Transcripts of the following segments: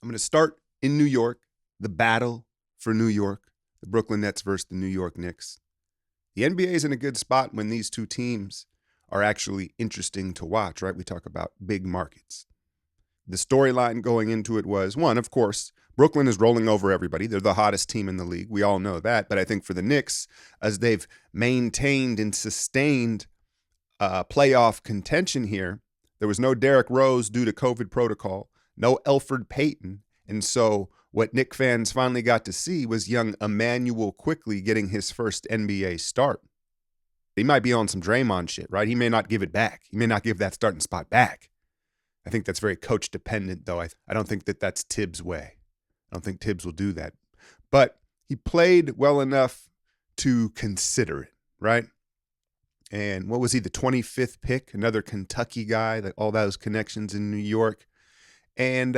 I'm going to start in New York, the battle for New York, the Brooklyn Nets versus the New York Knicks. The NBA is in a good spot when these two teams are actually interesting to watch, right? We talk about big markets. The storyline going into it was, one, of course, Brooklyn is rolling over everybody. They're the hottest team in the league. We all know that. But I think for the Knicks, as they've maintained and sustained playoff contention here, there was no Derrick Rose due to COVID protocol, no Elfrid Payton. And so what Knicks fans finally got to see was young Emmanuel Quickley getting his first NBA start. He might be on some Draymond shit, right? He may not give it back. He may not give that starting spot back. I think that's very coach dependent, though. I don't think that that's Tibbs' way. I don't think Tibbs will do that. But he played well enough to consider it, right? And what was he, the 25th pick? Another Kentucky guy, all those connections in New York. And,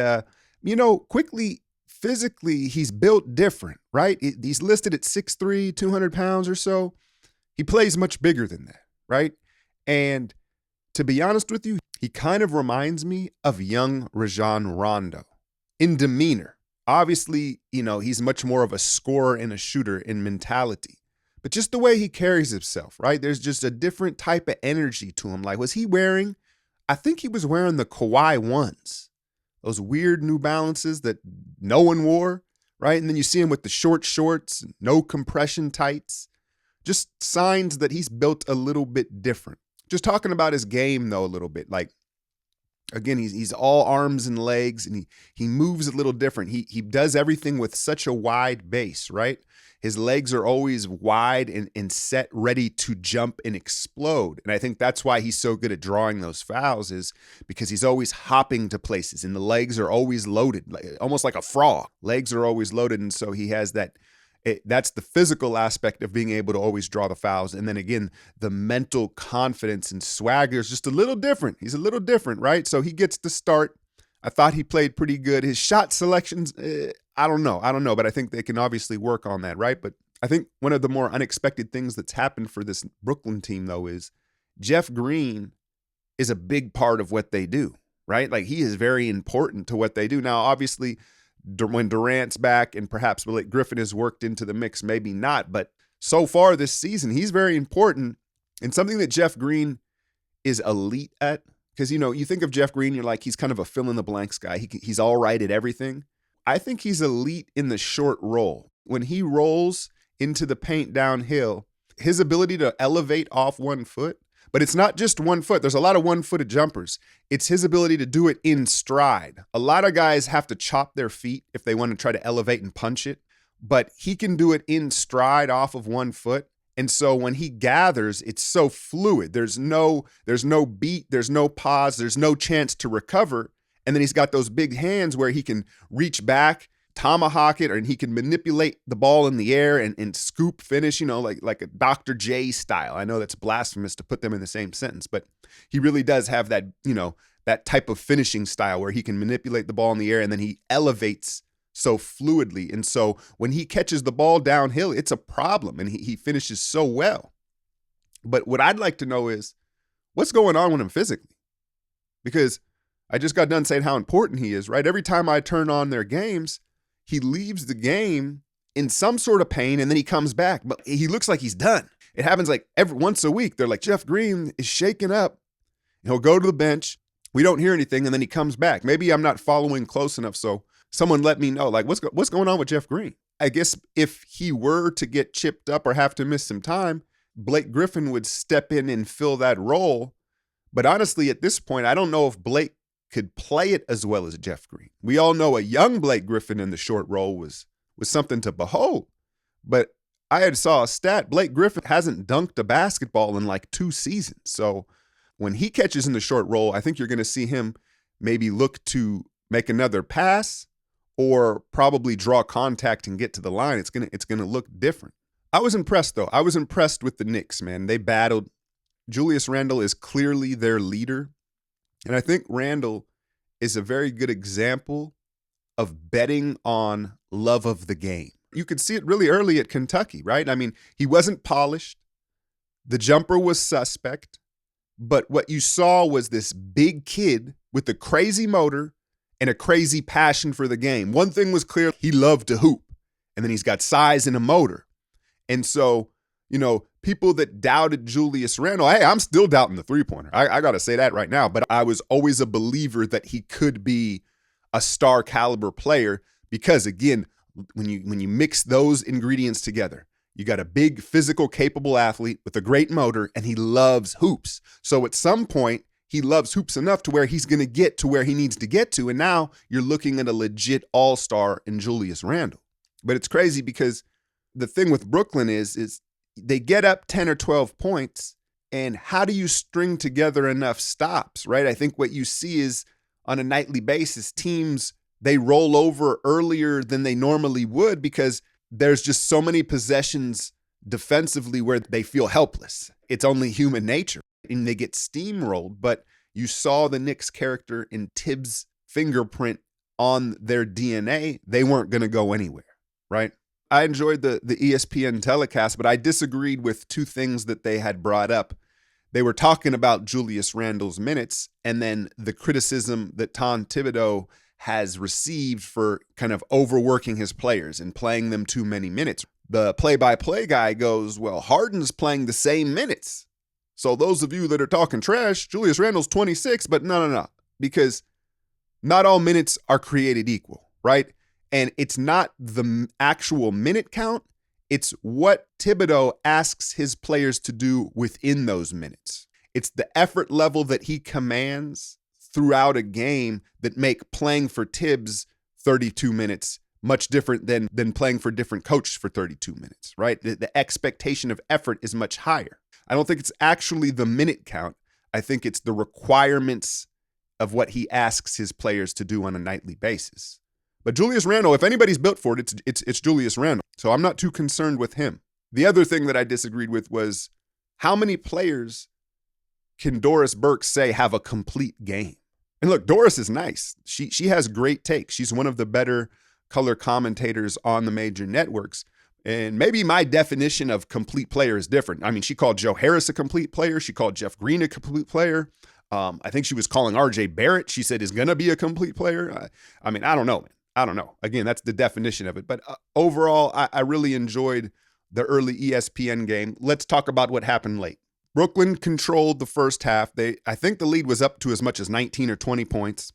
Quickley, physically, he's built different, right? He's listed at 6'3", 200 pounds or so. He plays much bigger than that, right? And to be honest with you, he kind of reminds me of young Rajon Rondo in demeanor. Obviously, he's much more of a scorer and a shooter in mentality. But just the way he carries himself, right? There's just a different type of energy to him. Like, was he wearing, I think he was wearing the Kawhi ones, those weird New Balances that no one wore, right? And then you see him with the short shorts, no compression tights, just signs that he's built a little bit different. Just talking about his game, though, a little bit. Like, again, he's all arms and legs, and he moves a little different. He does everything with such a wide base, right? His legs are always wide and set, ready to jump and explode. And I think that's why he's so good at drawing those fouls, is because he's always hopping to places, and the legs are always loaded, almost like a frog. Legs are always loaded, and so he has that. That's the physical aspect of being able to always draw the fouls. And then again, the mental confidence and swagger is just a little different. He's a little different, right? So he gets to start. I thought he played pretty good. His shot selections, I don't know, but I think they can obviously work on that, right? But I think one of the more unexpected things that's happened for this Brooklyn team, though, is Jeff Green is a big part of what they do, right? Like, he is very important to what they do. Now, obviously, when Durant's back and perhaps Blake Griffin has worked into the mix, maybe not. But so far this season, he's very important, and something that Jeff Green is elite at. Because, you think of Jeff Green, you're like, he's kind of a fill-in-the-blanks guy. He's all right at everything. I think he's elite in the short roll. When he rolls into the paint downhill, his ability to elevate off 1 foot, but it's not just 1 foot. There's a lot of one-footed jumpers. It's his ability to do it in stride. A lot of guys have to chop their feet if they want to try to elevate and punch it, but he can do it in stride off of 1 foot. And so when he gathers, it's so fluid. There's no beat, there's no pause, there's no chance to recover. And then he's got those big hands where he can reach back, tomahawk it, and he can manipulate the ball in the air and scoop finish, like a Dr. J style. I know that's blasphemous to put them in the same sentence, but he really does have that, that type of finishing style where he can manipulate the ball in the air and then he elevates so fluidly. And so when he catches the ball downhill, it's a problem, and he finishes so well. But what I'd like to know is what's going on with him physically, because I just got done saying how important he is, right? Every time I turn on their games, he leaves the game in some sort of pain, and then he comes back, but he looks like he's done. It happens like once a week. They're like, Jeff Green is shaking up. He'll go to the bench. We don't hear anything, and then he comes back. Maybe I'm not following close enough, so someone let me know, like, what's going on with Jeff Green? I guess if he were to get chipped up or have to miss some time, Blake Griffin would step in and fill that role. But honestly, at this point, I don't know if Blake could play it as well as Jeff Green. We all know a young Blake Griffin in the short role was something to behold. But I had saw a stat, Blake Griffin hasn't dunked a basketball in like 2 seasons. So when he catches in the short role, I think you're going to see him maybe look to make another pass or probably draw contact and get to the line. It's gonna look different. I was impressed, though. I was impressed with the Knicks, man. They battled. Julius Randle is clearly their leader. And I think Randle is a very good example of betting on love of the game. You could see it really early at Kentucky, right? I mean, he wasn't polished. The jumper was suspect. But what you saw was this big kid with a crazy motor and a crazy passion for the game. One thing was clear, he loved to hoop. And then he's got size and a motor. And so, people that doubted Julius Randle, hey, I'm still doubting the three-pointer. I got to say that right now. But I was always a believer that he could be a star caliber player because, again, when you mix those ingredients together, you got a big, physical, capable athlete with a great motor, and he loves hoops. So at some point, he loves hoops enough to where he's going to get to where he needs to get to. And now you're looking at a legit all-star in Julius Randle. But it's crazy because the thing with Brooklyn is they get up 10 or 12 points, and how do you string together enough stops, right? I think what you see is on a nightly basis, teams, they roll over earlier than they normally would because there's just so many possessions defensively where they feel helpless. It's only human nature, and they get steamrolled. But you saw the Knicks character in Tibbs' fingerprint on their DNA. They weren't going to go anywhere, right? I enjoyed the ESPN telecast, but I disagreed with two things that they had brought up. They were talking about Julius Randle's minutes and then the criticism that Tom Thibodeau has received for kind of overworking his players and playing them too many minutes. The play-by-play guy goes, well, Harden's playing the same minutes. So those of you that are talking trash, Julius Randle's 26, but no, because not all minutes are created equal, right? And it's not the actual minute count. It's what Thibodeau asks his players to do within those minutes. It's the effort level that he commands throughout a game that make playing for Tibbs 32 minutes much different than playing for different coaches for 32 minutes, right? The expectation of effort is much higher. I don't think it's actually the minute count. I think it's the requirements of what he asks his players to do on a nightly basis. But Julius Randle, if anybody's built for it, it's Julius Randle. So I'm not too concerned with him. The other thing that I disagreed with was how many players can Doris Burke say have a complete game? And look, Doris is nice. She has great takes. She's one of the better color commentators on the major networks. And maybe my definition of complete player is different. I mean, she called Joe Harris a complete player. She called Jeff Green a complete player. I think she was calling RJ Barrett. She said is going to be a complete player. I mean, I don't know, man. I don't know. Again, that's the definition of it. But overall, I really enjoyed the early ESPN game. Let's talk about what happened late. Brooklyn controlled the first half. I think the lead was up to as much as 19 or 20 points.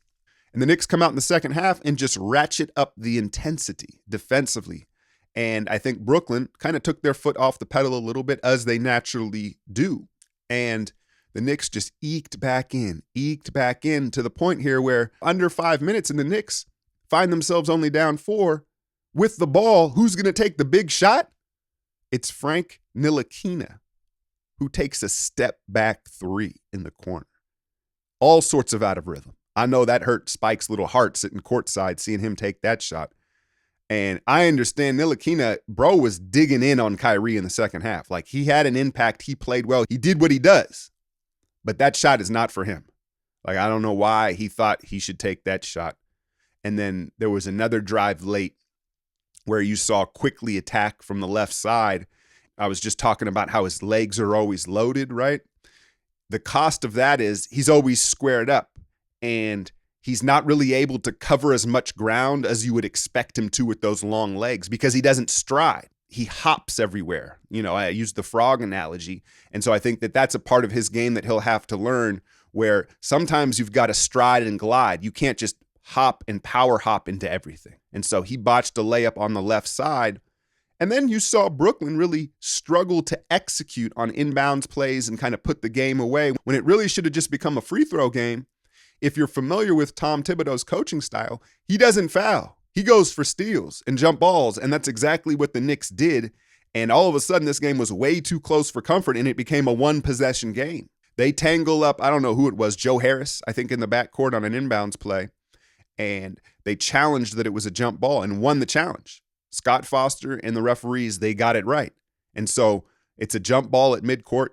And the Knicks come out in the second half and just ratchet up the intensity defensively. And I think Brooklyn kind of took their foot off the pedal a little bit, as they naturally do. And the Knicks just eked back in to the point here where under 5 minutes and the Knicks find themselves only down 4 with the ball. Who's going to take the big shot? It's Frank Ntilikina, who takes a step back 3 in the corner. All sorts of out of rhythm. I know that hurt Spike's little heart sitting courtside seeing him take that shot. And I understand Ntilikina, bro, was digging in on Kyrie in the second half. Like, he had an impact. He played well. He did what he does. But that shot is not for him. Like, I don't know why he thought he should take that shot. And then there was another drive late where you saw Quickley attack from the left side. I was just talking about how his legs are always loaded, right? The cost of that is he's always squared up, and he's not really able to cover as much ground as you would expect him to with those long legs because he doesn't stride. He hops everywhere. I used the frog analogy. And so I think that that's a part of his game that he'll have to learn, where sometimes you've got to stride and glide. You can't just hop and power hop into everything. And so he botched a layup on the left side. And then you saw Brooklyn really struggle to execute on inbounds plays and kind of put the game away when it really should have just become a free throw game. If you're familiar with Tom Thibodeau's coaching style, he doesn't foul. He goes for steals and jump balls, and that's exactly what the Knicks did. And all of a sudden, this game was way too close for comfort, and it became a one-possession game. They tangle up, I don't know who it was, Joe Harris, I think, in the backcourt on an inbounds play. And they challenged that it was a jump ball and won the challenge. Scott Foster and the referees, they got it right. And so it's a jump ball at midcourt,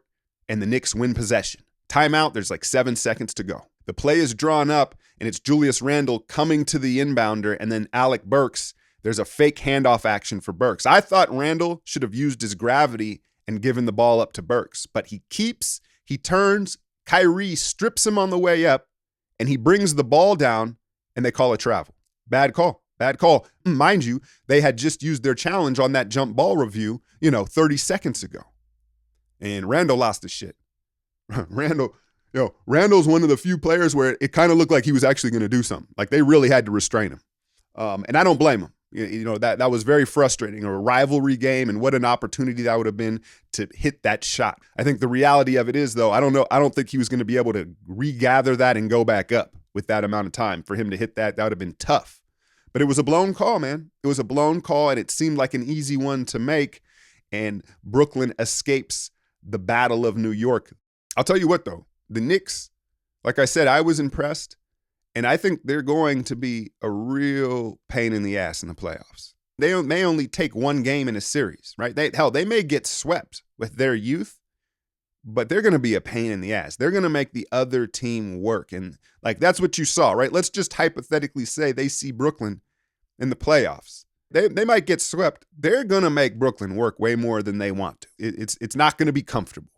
and the Knicks win possession. Timeout, there's like 7 seconds to go. The play is drawn up, and it's Julius Randle coming to the inbounder, and then Alec Burks. There's a fake handoff action for Burks. I thought Randle should have used his gravity and given the ball up to Burks, but he turns, Kyrie strips him on the way up, and he brings the ball down and they call a travel. Bad call. Bad call. Mind you, they had just used their challenge on that jump ball review, 30 seconds ago. And Randle lost his shit. Randle's one of the few players where it kind of looked like he was actually going to do something. Like they really had to restrain him. And I don't blame him. That was very frustrating. A rivalry game, and what an opportunity that would have been to hit that shot. I think the reality of it is, though, I don't think he was going to be able to regather that and go back up with that amount of time. For him to hit that would have been tough. But it was a blown call, man. It was a blown call, and it seemed like an easy one to make. And Brooklyn escapes the Battle of New York. I'll tell you what, though. The Knicks, like I said, I was impressed. And I think they're going to be a real pain in the ass in the playoffs. They may only take one game in a series, right? They may get swept with their youth, but they're going to be a pain in the ass. They're going to make the other team work. And that's what you saw, right? Let's just hypothetically say they see Brooklyn in the playoffs. They might get swept. They're going to make Brooklyn work way more than they want to. It's not going to be comfortable.